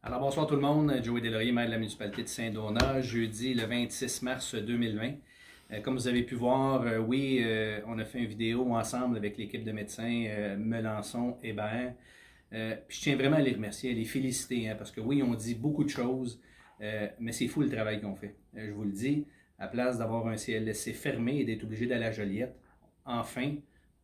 Alors bonsoir tout le monde, Joey Deslauriers, maire de la municipalité de Saint-Donat, jeudi le 26 mars 2020. Comme vous avez pu voir, on a fait une vidéo ensemble avec l'équipe de médecins Melançon, Hébert. Puis je tiens vraiment à les remercier, à les féliciter, parce que oui, on dit beaucoup de choses, mais c'est fou le travail qu'on fait. Je vous le dis, à place d'avoir un CLSC fermé et d'être obligé d'aller à Joliette, enfin,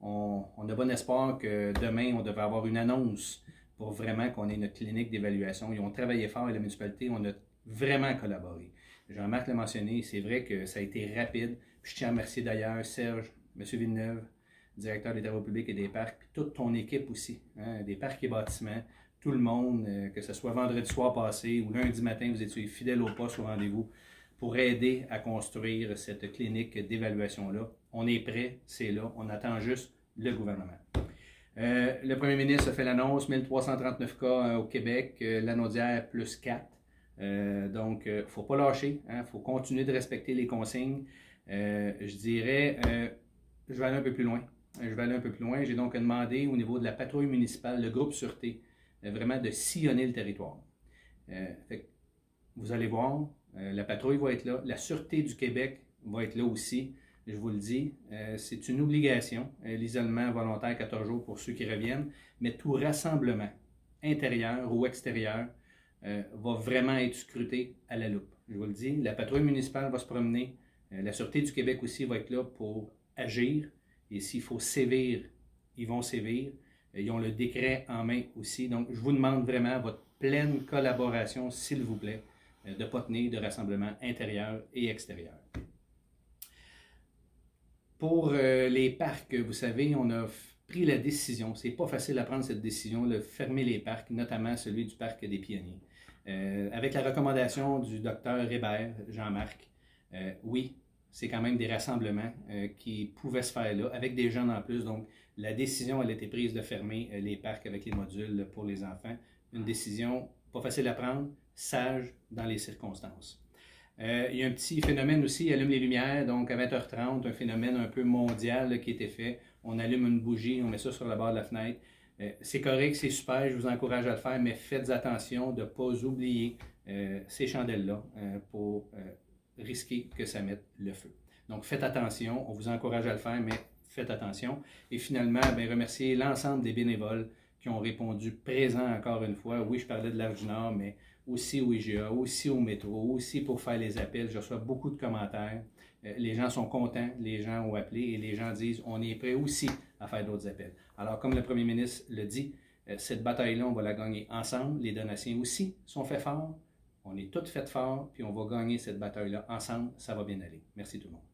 on a bon espoir que demain, on devrait avoir une annonce pour vraiment qu'on ait notre clinique d'évaluation. Ils ont travaillé fort et la municipalité, on a vraiment collaboré. Jean-Marc l'a mentionné, c'est vrai que ça a été rapide. Puis je tiens à remercier d'ailleurs Serge, M. Villeneuve, directeur des travaux publics et des parcs, puis toute ton équipe aussi, des parcs et bâtiments, tout le monde, que ce soit vendredi soir passé ou lundi matin, vous étiez fidèles au poste au rendez-vous pour aider à construire cette clinique d'évaluation-là. On est prêt, c'est là, on attend juste le gouvernement. Le premier ministre a fait l'annonce, 1339 cas au Québec, Lanaudière plus 4. Donc, il ne faut pas lâcher, il faut continuer de respecter les consignes. Je dirais, je vais aller un peu plus loin. J'ai donc demandé au niveau de la patrouille municipale, le groupe Sûreté, vraiment de sillonner le territoire. Vous allez voir, la patrouille va être là, la Sûreté du Québec va être là aussi. Je vous le dis, c'est une obligation, l'isolement volontaire 14 jours pour ceux qui reviennent, mais tout rassemblement, intérieur ou extérieur, va vraiment être scruté à la loupe. Je vous le dis, la patrouille municipale va se promener, la Sûreté du Québec aussi va être là pour agir, et s'il faut sévir, ils vont sévir. Ils ont le décret en main aussi, donc je vous demande vraiment votre pleine collaboration, s'il vous plaît, de ne pas tenir de rassemblement intérieur et extérieur. Pour les parcs, vous savez, on a pris la décision, c'est pas facile à prendre cette décision, de fermer les parcs, notamment celui du parc des Pionniers. Avec la recommandation du docteur Hébert, Jean-Marc, oui, c'est quand même des rassemblements qui pouvaient se faire là, avec des jeunes en plus. Donc, la décision, elle a été prise de fermer les parcs avec les modules pour les enfants. Une décision pas facile à prendre, sage dans les circonstances. Il y a un petit phénomène aussi, allume les lumières, donc à 20h30, un phénomène un peu mondial là, qui a été fait. On allume une bougie, on met ça sur le bord de la fenêtre. C'est correct, c'est super, je vous encourage à le faire, mais faites attention de ne pas oublier ces chandelles-là pour risquer que ça mette le feu. Donc faites attention, on vous encourage à le faire, mais faites attention. Et finalement, remercier l'ensemble des bénévoles qui ont répondu présent encore une fois. Oui, je parlais de l'Arc du Nord, mais aussi au IGA, aussi au métro, aussi pour faire les appels. Je reçois beaucoup de commentaires. Les gens sont contents, les gens ont appelé et les gens disent on est prêt aussi à faire d'autres appels. Alors, comme le premier ministre le dit, cette bataille-là, on va la gagner ensemble. Les donations aussi sont faites fort. On est toutes faites fort, puis on va gagner cette bataille-là ensemble. Ça va bien aller. Merci tout le monde.